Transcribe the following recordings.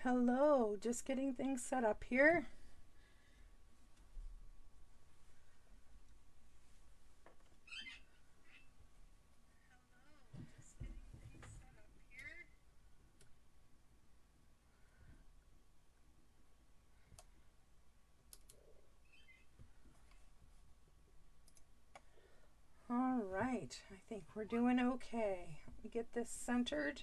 Hello, just getting things set up here. All right, I think we're doing okay. Let me get this centered.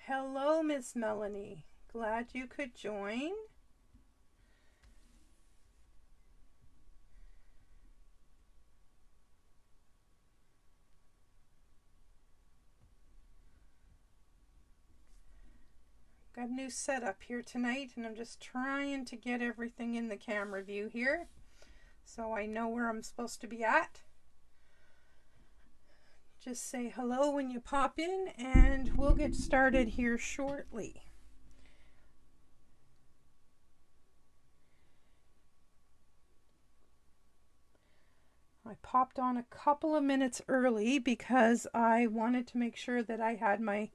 Hello, Miss Melanie. Glad you could join. Got a new setup here tonight, and I'm just trying to get everything in the camera view here so I know where I'm supposed to be at. Just say hello when you pop in, and we'll get started here shortly. I popped on a couple of minutes early because I wanted to make sure that I had my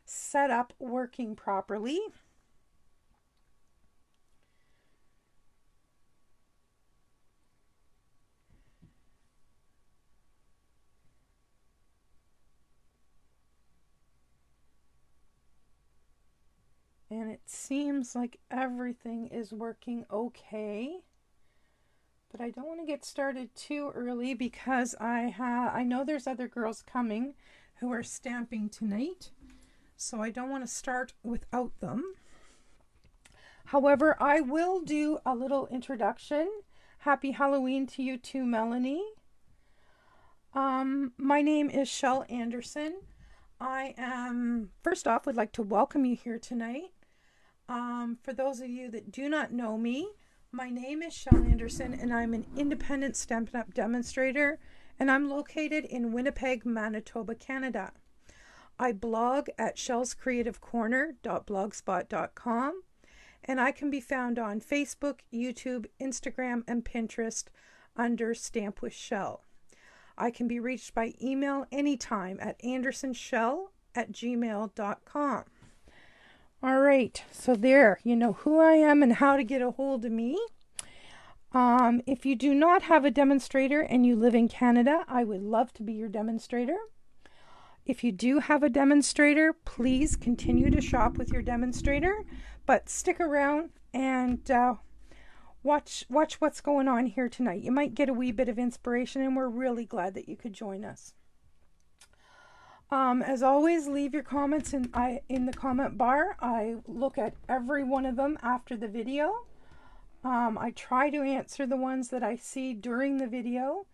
setup working properly. And it seems like everything is working okay. But I don't want to get started too early because I know there's other girls coming who are stamping tonight. So I don't want to start without them. However, I will do a little introduction. Happy Halloween to you too, Melanie. My name is Shel Anderson. First off, would like to welcome you here tonight. For those of you that do not know me, my name is Shel Anderson, and I'm an independent Stampin' Up! Demonstrator, and I'm located in Winnipeg, Manitoba, Canada. I blog at shelscreativecorner.blogspot.com, and I can be found on Facebook, YouTube, Instagram, and Pinterest under Stamp with Shel. I can be reached by email anytime at andersonshel@gmail.com. All right, so there, you know who I am and how to get a hold of me. If you do not have a demonstrator and you live in Canada, I would love to be your demonstrator. If you do have a demonstrator, please continue to shop with your demonstrator, but stick around and watch what's going on here tonight. You might get a wee bit of inspiration, and we're really glad that you could join us. As always, leave your comments in the comment bar. I look at every one of them after the video. I try to answer the ones that I see during the video.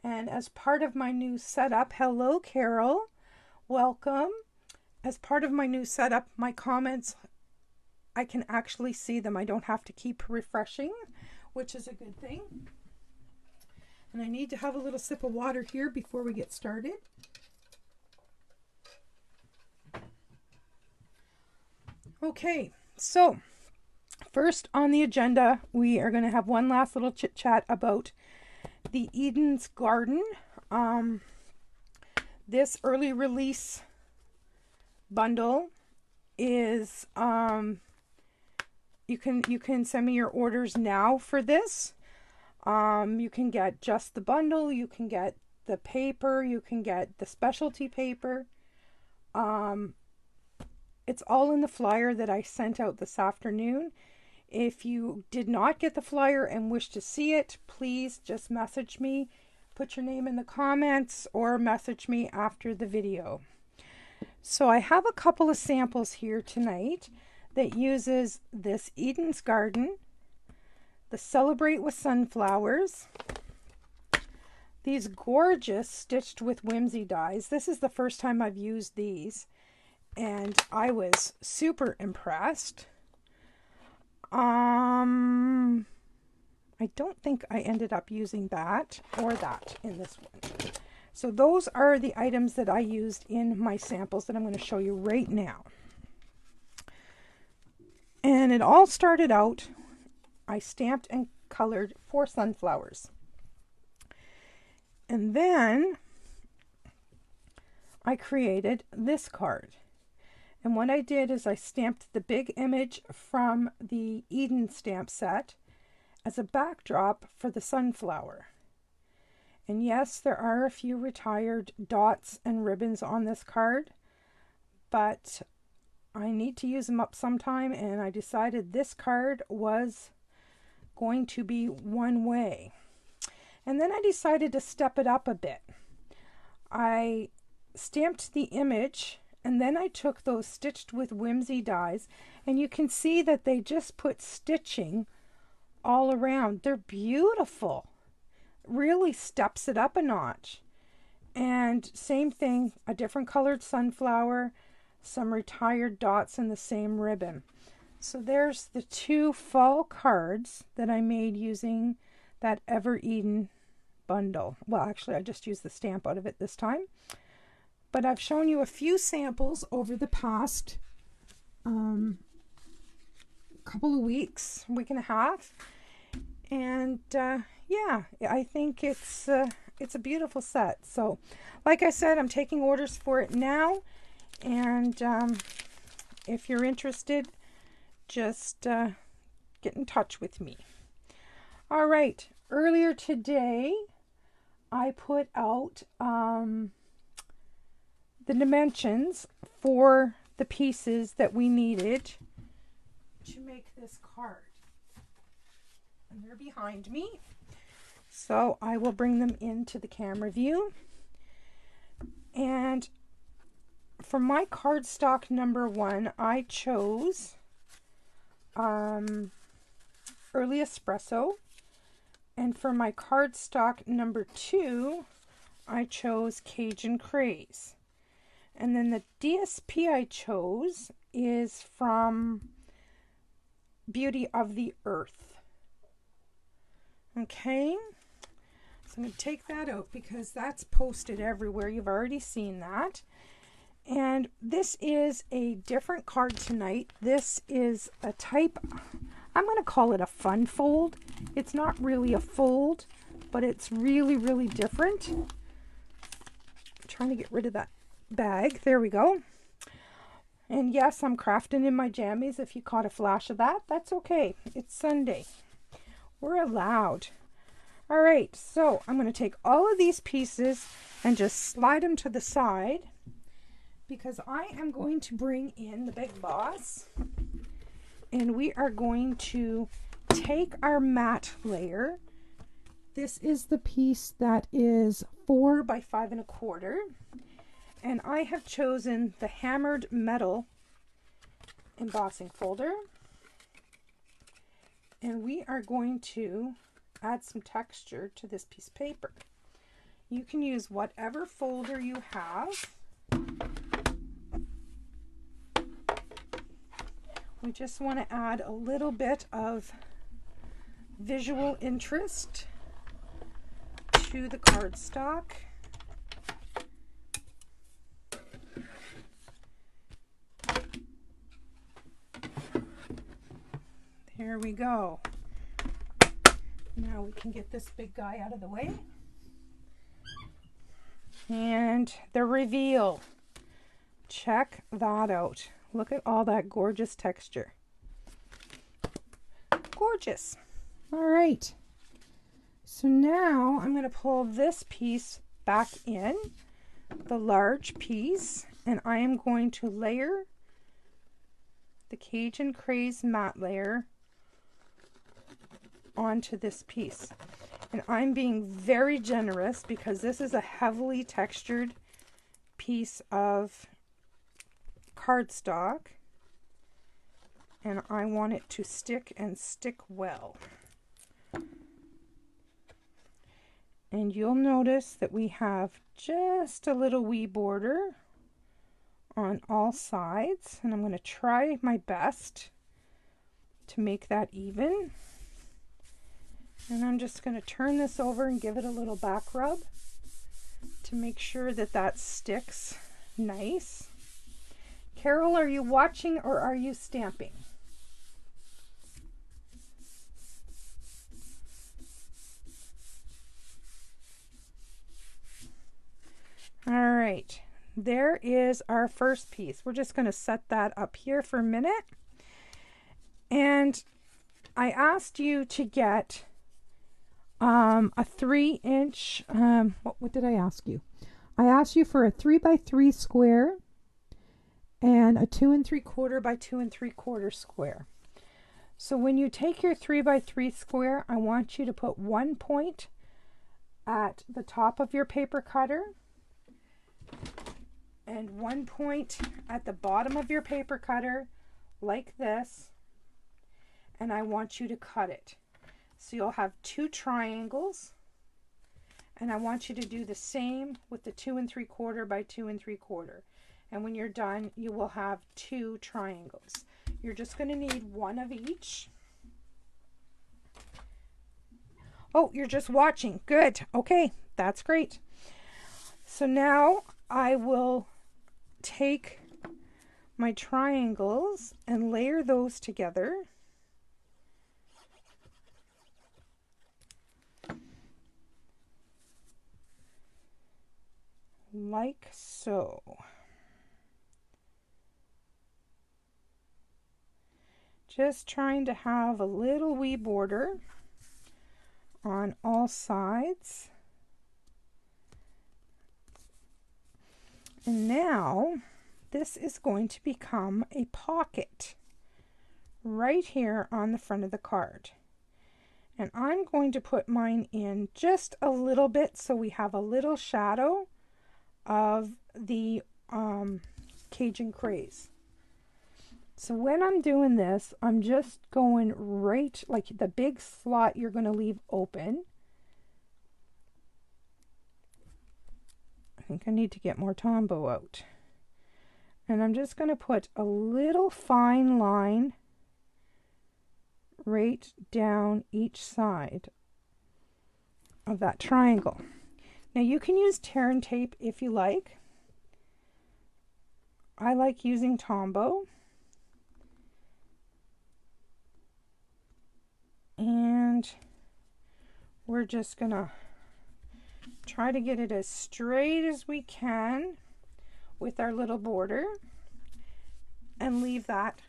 And as part of my new setup, hello Carol, welcome. As part of my new setup, my comments, I can actually see them. I don't have to keep refreshing, which is a good thing. And I need to have a little sip of water here before we get started. Okay, so first on the agenda, we are going to have one last little chit chat about the Eden's Garden. This early release bundle is you can send me your orders now for this. You can get just the bundle, you can get the paper, you can get the specialty paper. It's all in the flyer that I sent out this afternoon. If you did not get the flyer and wish to see it, please just message me, put your name in the comments, or message me after the video. So I have a couple of samples here tonight that uses this Eden's Garden, the Celebrate with Sunflowers, these gorgeous Stitched with Whimsy dies. This is the first time I've used these, and I was super impressed. I don't think I ended up using that or that in this one. So those are the items that I used in my samples that I'm going to show you right now. And it all started out I stamped and colored 4 sunflowers. And then I created this card. And what I did is I stamped the big image from the Eden stamp set as a backdrop for the sunflower. And yes, there are a few retired dots and ribbons on this card, but I need to use them up sometime, and I decided this card was going to be one way. And then I decided to step it up a bit. I stamped the image, and then I took those Stitched with Whimsy dies, and you can see that they just put stitching all around. They're beautiful. Really steps it up a notch. And same thing, a different colored sunflower, some retired dots in the same ribbon. So there's the 2 fall cards that I made using that Ever Eden bundle. Well, actually, I just used the stamp out of it this time. But I've shown you a few samples over the past couple of weeks, week and a half. And yeah, I think it's a beautiful set. So, like I said, I'm taking orders for it now. And if you're interested, just get in touch with me. All right. Earlier today, I put out the dimensions for the pieces that we needed to make this card. And they're behind me. So I will bring them into the camera view. And for my cardstock number 1, I chose Early Espresso. And for my cardstock number 2, I chose Cajun Craze. And then the DSP I chose is from Beauty of the Earth. Okay, so I'm going to take that out because that's posted everywhere. You've already seen that. And this is a different card tonight. This is a type, I'm going to call it a fun fold. It's not really a fold, but it's really, really different. I'm trying to get rid of that bag. There we go. And yes, I'm crafting in my jammies. If you caught a flash of that, that's okay. It's Sunday. We're allowed. All right, so I'm going to take all of these pieces and just slide them to the side because I am going to bring in the big boss, and we are going to take our matte layer. This is the piece that is 4 by 5 1/4. And I have chosen the hammered metal embossing folder. And we are going to add some texture to this piece of paper. You can use whatever folder you have. We just want to add a little bit of visual interest to the cardstock. There we go. Now we can get this big guy out of the way. And the reveal. Check that out. Look at all that gorgeous texture. Gorgeous. All right. So now I'm going to pull this piece back in, the large piece, and I am going to layer the Cajun Craze matte layer onto this piece. And I'm being very generous because this is a heavily textured piece of cardstock, and I want it to stick and stick well. And you'll notice that we have just a little wee border on all sides, and I'm going to try my best to make that even. And I'm just going to turn this over and give it a little back rub to make sure that that sticks nice. Carol, are you watching or are you stamping? All right, there is our first piece. We're just going to set that up here for a minute. And I asked you to get a 3-inch, what did I ask you? I asked you for a 3x3 square and a 2 3/4 by 2 3/4 square. So when you take your 3x3 square, I want you to put 1 point at the top of your paper cutter and 1 point at the bottom of your paper cutter like this, and I want you to cut it. So you'll have 2 triangles, and I want you to do the same with the 2 3/4 by 2 3/4. And when you're done, you will have 2 triangles. You're just going to need 1 of each. Oh, you're just watching. Good. Okay, that's great. So now I will take my triangles and layer those together. Like so. Just trying to have a little wee border on all sides. And now this is going to become a pocket right here on the front of the card. And I'm going to put mine in just a little bit so we have a little shadow of the Cajun craze. So when I'm doing this, I'm just going right, like the big slot you're going to leave open. I think I need to get more Tombow out. And I'm just going to put a little fine line right down each side of that triangle. Now you can use tear and tape if you like. I like using Tombow. And we're just gonna try to get it as straight as we can with our little border and leave that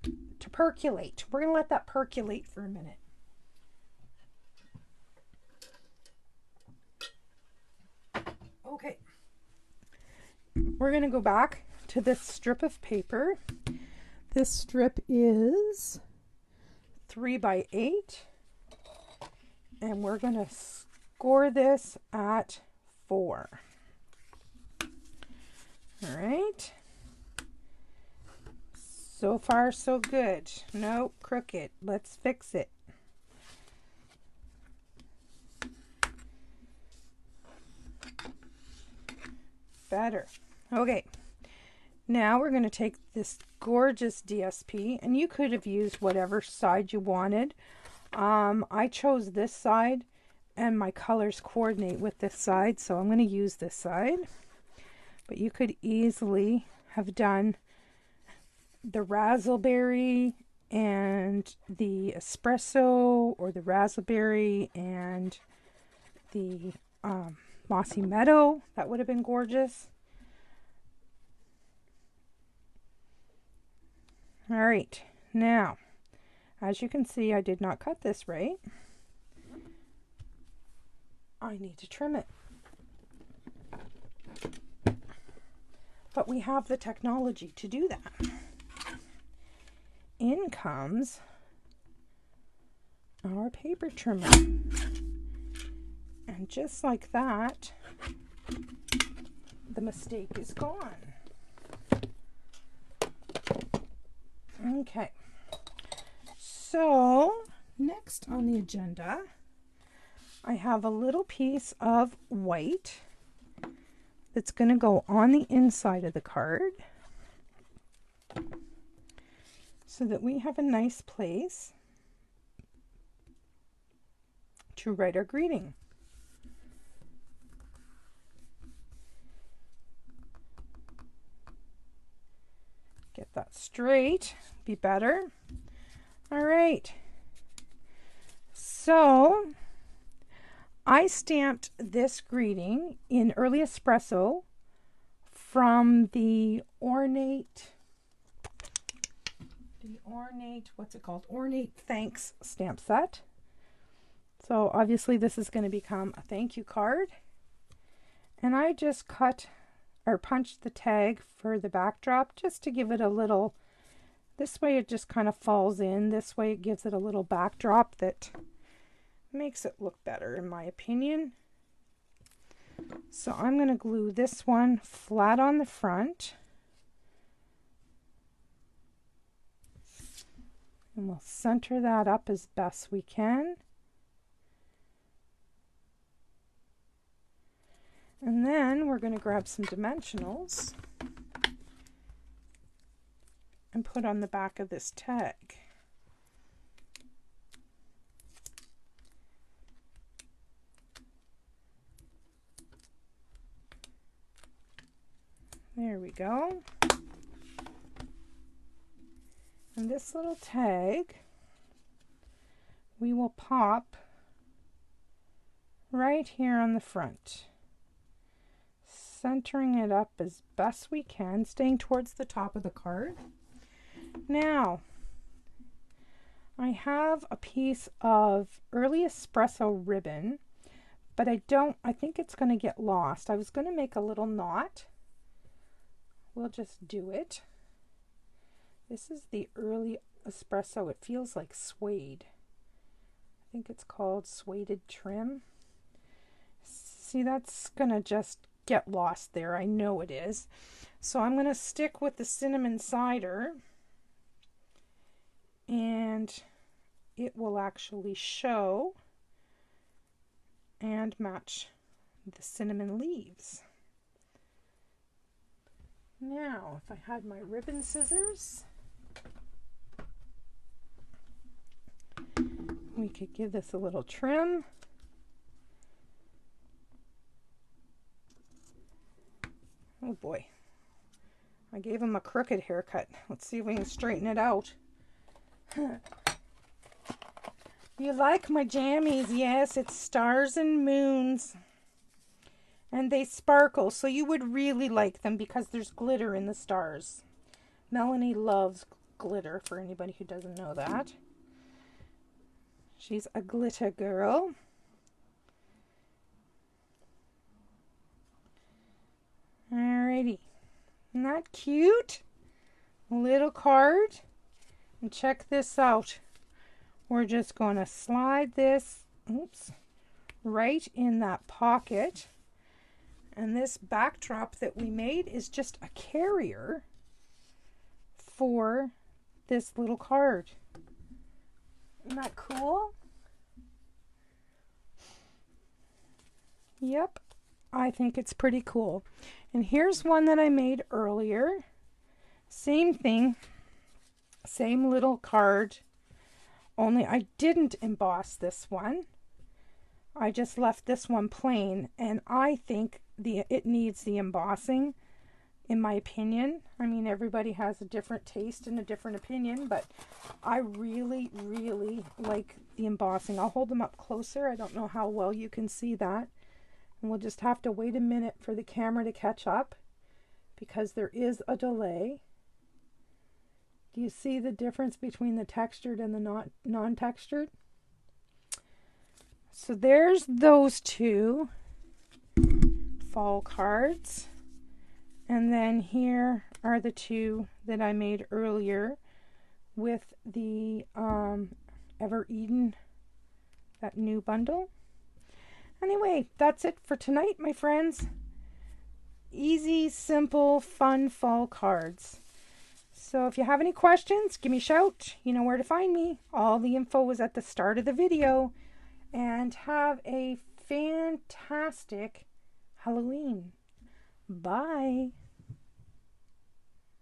to percolate. We're gonna let that percolate for a minute. Okay, we're gonna go back to this strip of paper. This strip is 3x8, and we're going to score this at 4. All right. So far, so good. Nope, crooked. Let's fix it. Better. Okay. Now we're going to take this gorgeous DSP, and you could have used whatever side you wanted. I chose this side, and my colors coordinate with this side, so I'm going to use this side. But you could easily have done the raspberry and the espresso, or the raspberry and the mossy meadow. That would have been gorgeous. All right, now, as you can see, I did not cut this right. I need to trim it. But we have the technology to do that. In comes our paper trimmer. And just like that, the mistake is gone. Okay, so next on the agenda, I have a little piece of white that's going to go on the inside of the card so that we have a nice place to write our greeting. Get that straight, be better. All right, so I stamped this greeting in Early Espresso from the ornate, what's it called? Ornate Thanks stamp set. So obviously this is going to become a thank you card. And I just cut or punched the tag for the backdrop just to give it a little, this way it just kind of falls in. This way it gives it a little backdrop that makes it look better in my opinion. So I'm going to glue this one flat on the front. And we'll center that up as best we can. And then we're going to grab some dimensionals and put on the back of this tag. There we go. And this little tag we will pop right here on the front, centering it up as best we can, staying towards the top of the card. Now, I have a piece of Early Espresso ribbon, but I think it's going to get lost. I was going to make a little knot. We'll just do it. This is the Early Espresso. It feels like suede. I think it's called suede trim. See, that's going to just get lost there. I know it is. So I'm going to stick with the cinnamon cider, and it will actually show and match the cinnamon leaves. Now, if I had my ribbon scissors, we could give this a little trim. Oh boy, I gave him a crooked haircut. Let's see if we can straighten it out. You like my jammies? Yes, it's stars and moons. And they sparkle, so you would really like them because there's glitter in the stars. Melanie loves glitter, for anybody who doesn't know that. She's a glitter girl. Alrighty. Isn't that cute? A little card. And check this out. We're just going to slide this, right in that pocket. And this backdrop that we made is just a carrier for this little card. Isn't that cool? Yep, I think it's pretty cool. And here's one that I made earlier. Same thing, same little card, only I didn't emboss this one. I just left this one plain, and I think it needs the embossing, in my opinion. I mean, everybody has a different taste and a different opinion, but I really, really like the embossing. I'll hold them up closer. I don't know how well you can see that. And we'll just have to wait a minute for the camera to catch up because there is a delay. Do you see the difference between the textured and the non-textured? So there's those two fall cards. And then here are the two that I made earlier with the Ever Eden, that new bundle. Anyway, that's it for tonight, my friends. Easy, simple, fun fall cards. So if you have any questions, give me a shout. You know where to find me. All the info was at the start of the video. And have a fantastic Halloween. Bye.